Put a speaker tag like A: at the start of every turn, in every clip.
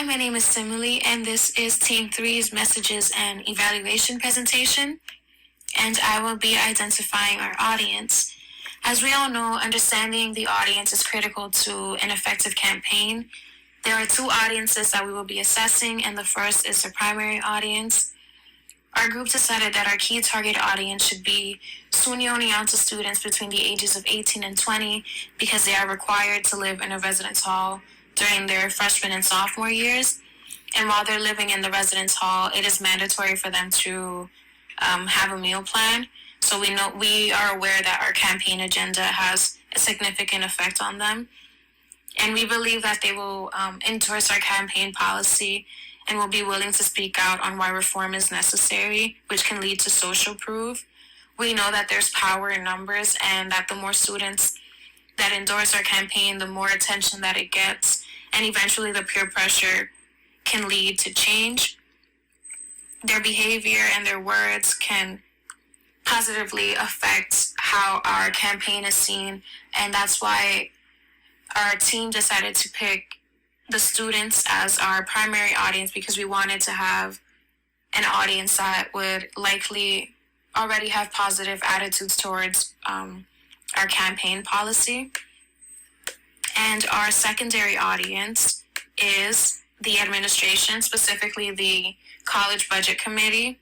A: my name is Simile, and this is Team 3's Messages and Evaluation presentation, and I will be identifying our audience. As we all know, understanding the audience is critical to an effective campaign. There are two audiences that we will be assessing, and the first is the primary audience. Our group decided that our key target audience should be SUNY Oneonta students between the ages of 18 and 20 because they are required to live in a residence hall during their freshman and sophomore years. And while they're living in the residence hall, it is mandatory for them to have a meal plan. So we are aware that our campaign agenda has a significant effect on them. And we believe that they will endorse our campaign policy and will be willing to speak out on why reform is necessary, which can lead to social proof. We know that there's power in numbers and that the more students that endorse our campaign, the more attention that it gets, and eventually the peer pressure can lead to change. Their behavior and their words can positively affect how our campaign is seen, and that's why our team decided to pick the students as our primary audience, because we wanted to have an audience that would likely already have positive attitudes towards our campaign policy. And our secondary audience is the administration, specifically the college budget committee,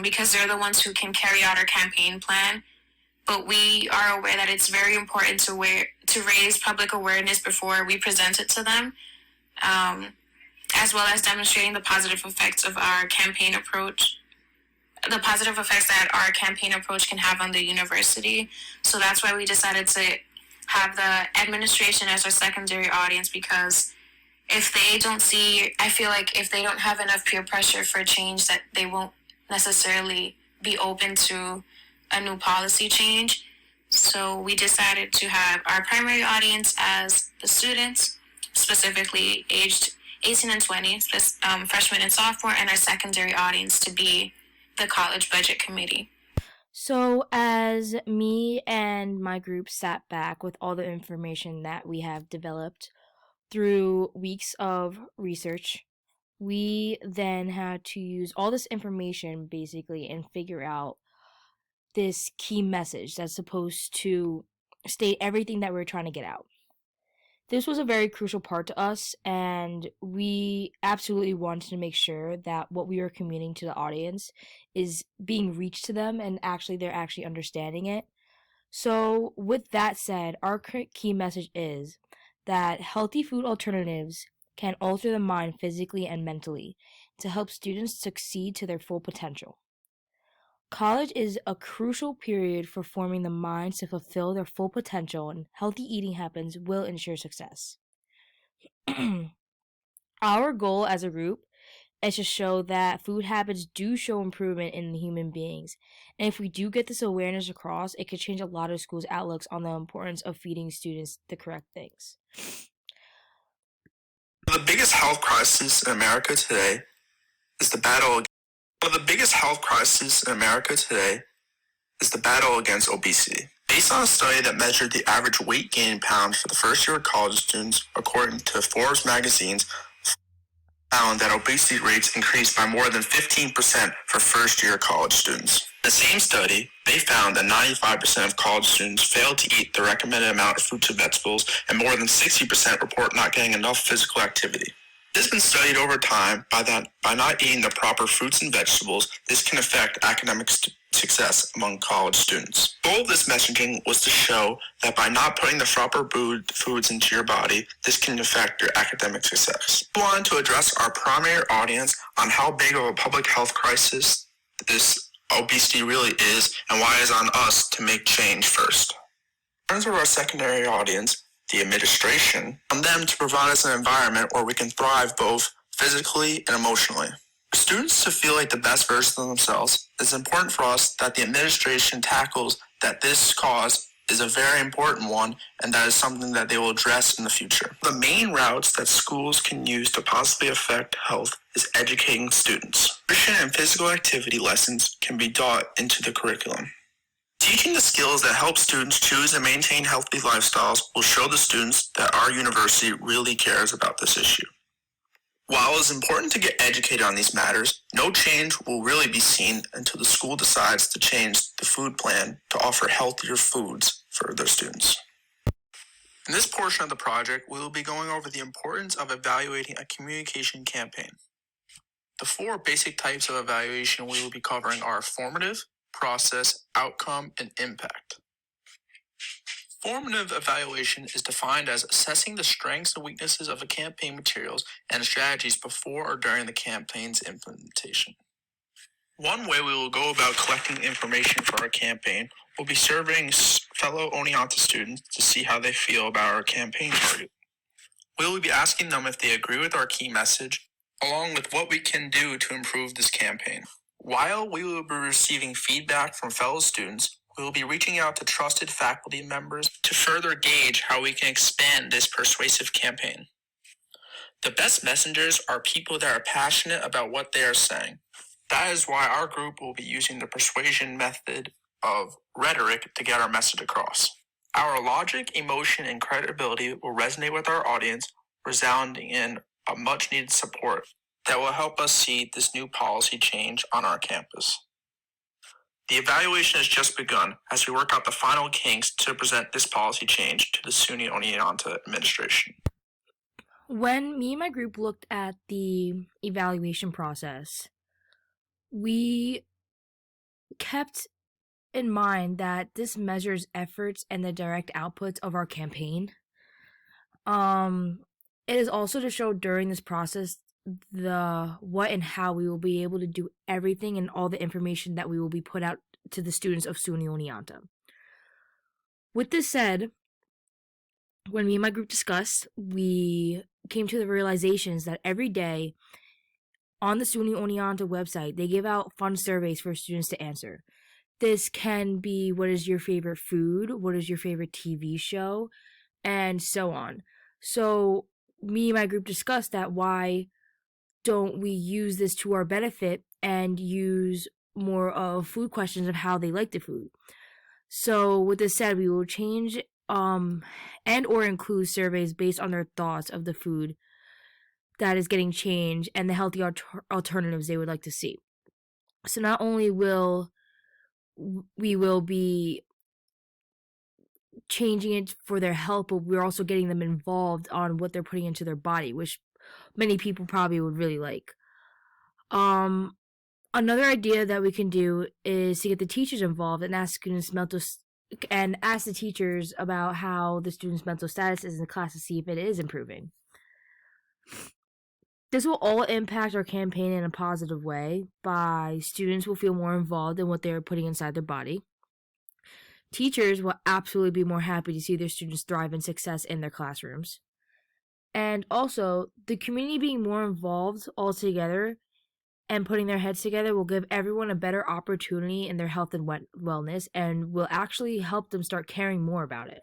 A: because they're the ones who can carry out our campaign plan. But we are aware that it's very important to raise public awareness before we present it to them, as well as demonstrating the positive effects of our campaign approach, the positive effects that our campaign approach can have on the university. So that's why we decided to have the administration as our secondary audience, because if they don't see, I feel like if they don't have enough peer pressure for change, that they won't necessarily be open to a new policy change. So we decided to have our primary audience as the students, specifically aged 18 and 20, freshmen and sophomore, and our secondary audience to be the college budget committee.
B: So as me and my group sat back with all the information that we have developed through weeks of research, we then had to use all this information basically and figure out this key message that's supposed to state everything that we're trying to get out. This was a very crucial part to us, and we absolutely wanted to make sure that what we were communicating to the audience is being reached to them and they're actually understanding it. So with that said, our key message is that healthy food alternatives can alter the mind physically and mentally to help students succeed to their full potential. College is a crucial period for forming the minds to fulfill their full potential, and healthy eating habits will ensure success. Our goal as a group is to show that food habits do show improvement in human beings, and if we do get this awareness across, it could change a lot of schools' outlooks on the importance of feeding students the correct things.
C: One of the biggest health crises in America today is the battle against obesity. Based on a study that measured the average weight gain in pounds for the first year of college students, according to Forbes magazine's, found that obesity rates increased by more than 15% for first-year college students. In the same study, they found that 95% of college students failed to eat the recommended amount of fruits and vegetables, and more than 60% report not getting enough physical activity. This has been studied over time by not eating the proper fruits and vegetables, this can affect academic success among college students. The goal of this messaging was to show that by not putting the proper foods into your body, this can affect your academic success. We wanted to address our primary audience on how big of a public health crisis this obesity really is and why it is on us to make change first. In terms of our secondary audience, the administration, on them to provide us an environment where we can thrive both physically and emotionally. For students to feel like the best version of themselves, it's important for us that the administration tackles that this cause is a very important one, and that is something that they will address in the future. The main routes that schools can use to positively affect health is educating students. Nutrition and physical activity lessons can be taught into the curriculum. Teaching the skills that help students choose and maintain healthy lifestyles will show the students that our university really cares about this issue. While it is important to get educated on these matters, no change will really be seen until the school decides to change the food plan to offer healthier foods for their students. In this portion of the project, we will be going over the importance of evaluating a communication campaign. The 4 basic types of evaluation we will be covering are formative, process, outcome, and impact. Formative evaluation is defined as assessing the strengths and weaknesses of a campaign materials and strategies before or during the campaign's implementation. One way we will go about collecting information for our campaign will be surveying fellow Oneonta students to see how they feel about our campaign target. We will be asking them if they agree with our key message, along with what we can do to improve this campaign. While we will be receiving feedback from fellow students, we will be reaching out to trusted faculty members to further gauge how we can expand this persuasive campaign. The best messengers are people that are passionate about what they are saying. That is why our group will be using the persuasion method of rhetoric to get our message across. Our logic, emotion, and credibility will resonate with our audience, resounding in a much-needed support that will help us see this new policy change on our campus. The evaluation has just begun as we work out the final kinks to present this policy change to the SUNY Oneonta administration.
B: When me and my group looked at the evaluation process, we kept in mind that this measures efforts and the direct outputs of our campaign. It is also to show during this process the what and how we will be able to do everything and all the information that we will be put out to the students of SUNY Oneonta. With this said, when me and my group discussed, we came to the realizations that every day on the SUNY Oneonta website, they give out fun surveys for students to answer. This can be what is your favorite food, what is your favorite TV show, and so on. So me and my group discussed that why don't we use this to our benefit and use more of food questions of how they like the food. So with this said, we will change and or include surveys based on their thoughts of the food that is getting changed and the healthy alternatives they would like to see. So not only will we be changing it for their health, but we're also getting them involved on what they're putting into their body, which many people probably would really like. Another idea that we can do is to get the teachers involved and ask the teachers about how the students' mental status is in the class to see if it is improving. This will all impact our campaign in a positive way by students will feel more involved in what they're putting inside their body. Teachers will absolutely be more happy to see their students thrive in success in their classrooms. And also, the community being more involved altogether and putting their heads together will give everyone a better opportunity in their health and wellness and will actually help them start caring more about it.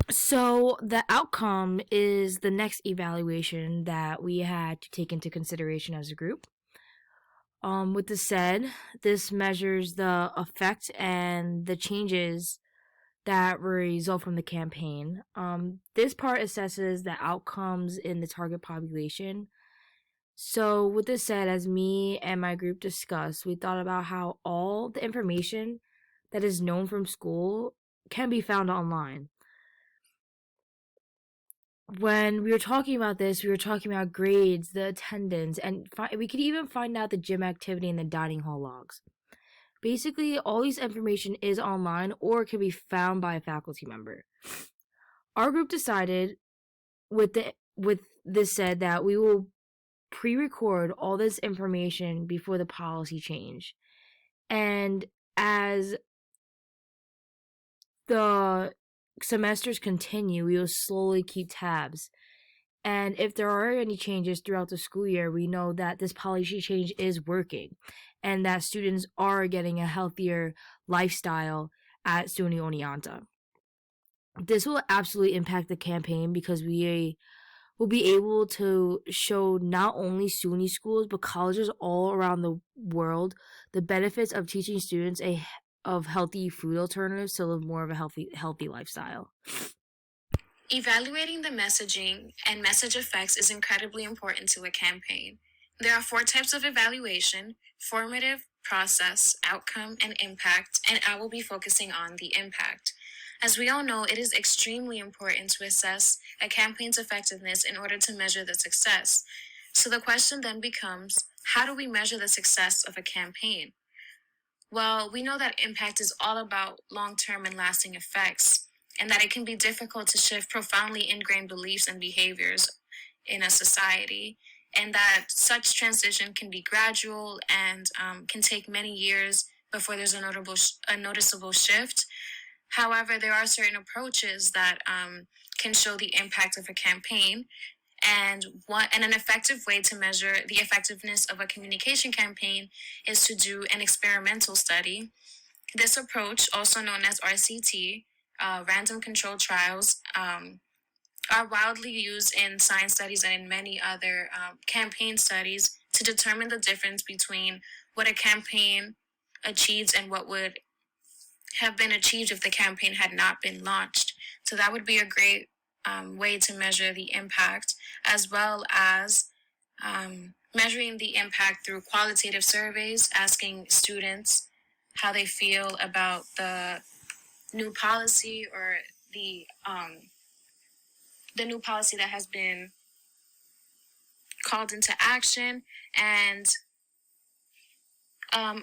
B: So the outcome is the next evaluation that we had to take into consideration as a group. With this said, this measures the effect and the changes that result from the campaign. This part assesses the outcomes in the target population. So with this said, as me and my group discussed, we thought about how all the information that is known from school can be found online. When we were talking about this, we were talking about grades, the attendance, and we could even find out the gym activity and the dining hall logs. Basically, all these information is online or can be found by a faculty member. Our group decided with this said that we will pre-record all this information before the policy change. And as the semesters continue, we will slowly keep tabs. And if there are any changes throughout the school year, we know that this policy change is working and that students are getting a healthier lifestyle at SUNY Oneonta. This will absolutely impact the campaign because we will be able to show not only SUNY schools but colleges all around the world the benefits of teaching students of healthy food alternatives to live more of a healthy lifestyle.
A: Evaluating the messaging and message effects is incredibly important to a campaign. There are 4 types of evaluation: formative, process, outcome, and impact, and I will be focusing on the impact. As we all know, it is extremely important to assess a campaign's effectiveness in order to measure the success. So the question then becomes, how do we measure the success of a campaign? Well, we know that impact is all about long-term and lasting effects, and that it can be difficult to shift profoundly ingrained beliefs and behaviors in a society, and that such transition can be gradual and can take many years before there's a noticeable shift. However, there are certain approaches that can show the impact of a campaign, and an effective way to measure the effectiveness of a communication campaign is to do an experimental study. This approach, also known as RCT, random controlled trials, are widely used in science studies and in many other campaign studies to determine the difference between what a campaign achieves and what would have been achieved if the campaign had not been launched. So that would be a great way to measure the impact, as well as measuring the impact through qualitative surveys, asking students how they feel about the new policy or the new policy that has been called into action. And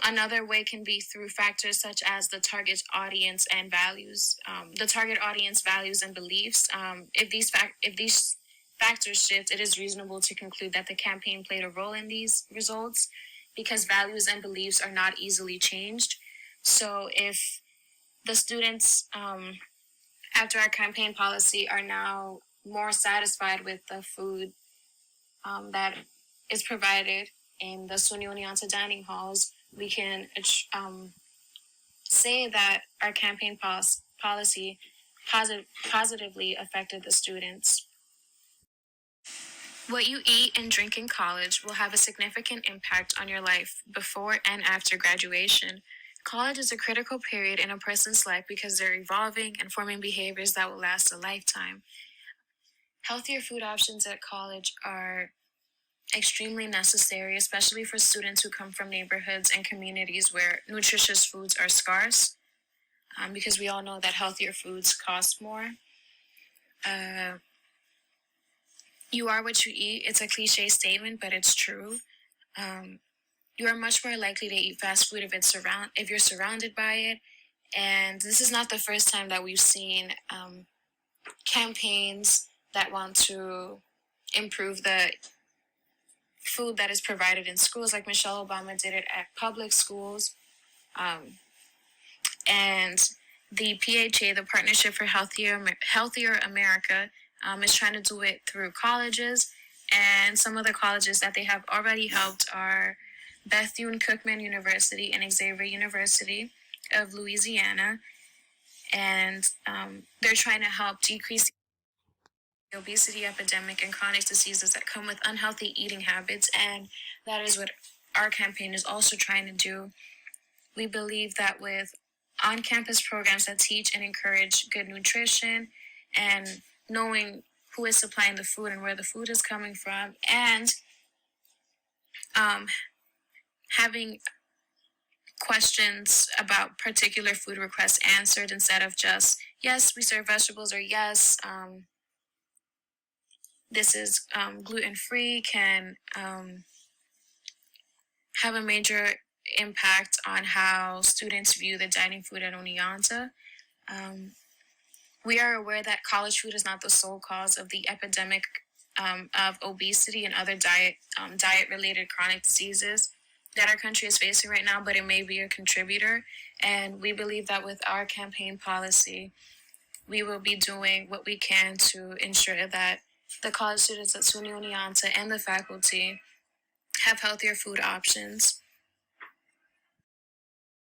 A: another way can be through factors such as the target audience and values, the target audience values and beliefs. If these factors shift, it is reasonable to conclude that the campaign played a role in these results, because values and beliefs are not easily changed. So if the students, after our campaign policy, are now more satisfied with the food that is provided in the SUNY Oneonta dining halls, we can say that our campaign policy positively affected the students. What you eat and drink in college will have a significant impact on your life before and after graduation. College is a critical period in a person's life because they're evolving and forming behaviors that will last a lifetime. Healthier food options at college are extremely necessary, especially for students who come from neighborhoods and communities where nutritious foods are scarce, because we all know that healthier foods cost more. You are what you eat. It's a cliche statement, but it's true. You are much more likely to eat fast food if you're surrounded by it. And this is not the first time that we've seen campaigns that want to improve the food that is provided in schools, like Michelle Obama did it at public schools. And the PHA, the Partnership for Healthier America, is trying to do it through colleges. And some of the colleges that they have already helped are Bethune-Cookman University and Xavier University of Louisiana. And they're trying to help decrease the obesity epidemic and chronic diseases that come with unhealthy eating habits. And that is what our campaign is also trying to do. We believe that with on-campus programs that teach and encourage good nutrition, and knowing who is supplying the food and where the food is coming from, and having questions about particular food requests answered instead of just, yes, we serve vegetables, or yes, this is gluten-free, can have a major impact on how students view the dining food at Oneonta. We are aware that college food is not the sole cause of the epidemic of obesity and other diet-related chronic diseases that our country is facing right now, but it may be a contributor. And we believe that with our campaign policy, we will be doing what we can to ensure that the college students at SUNY Oneonta and the faculty have healthier food options.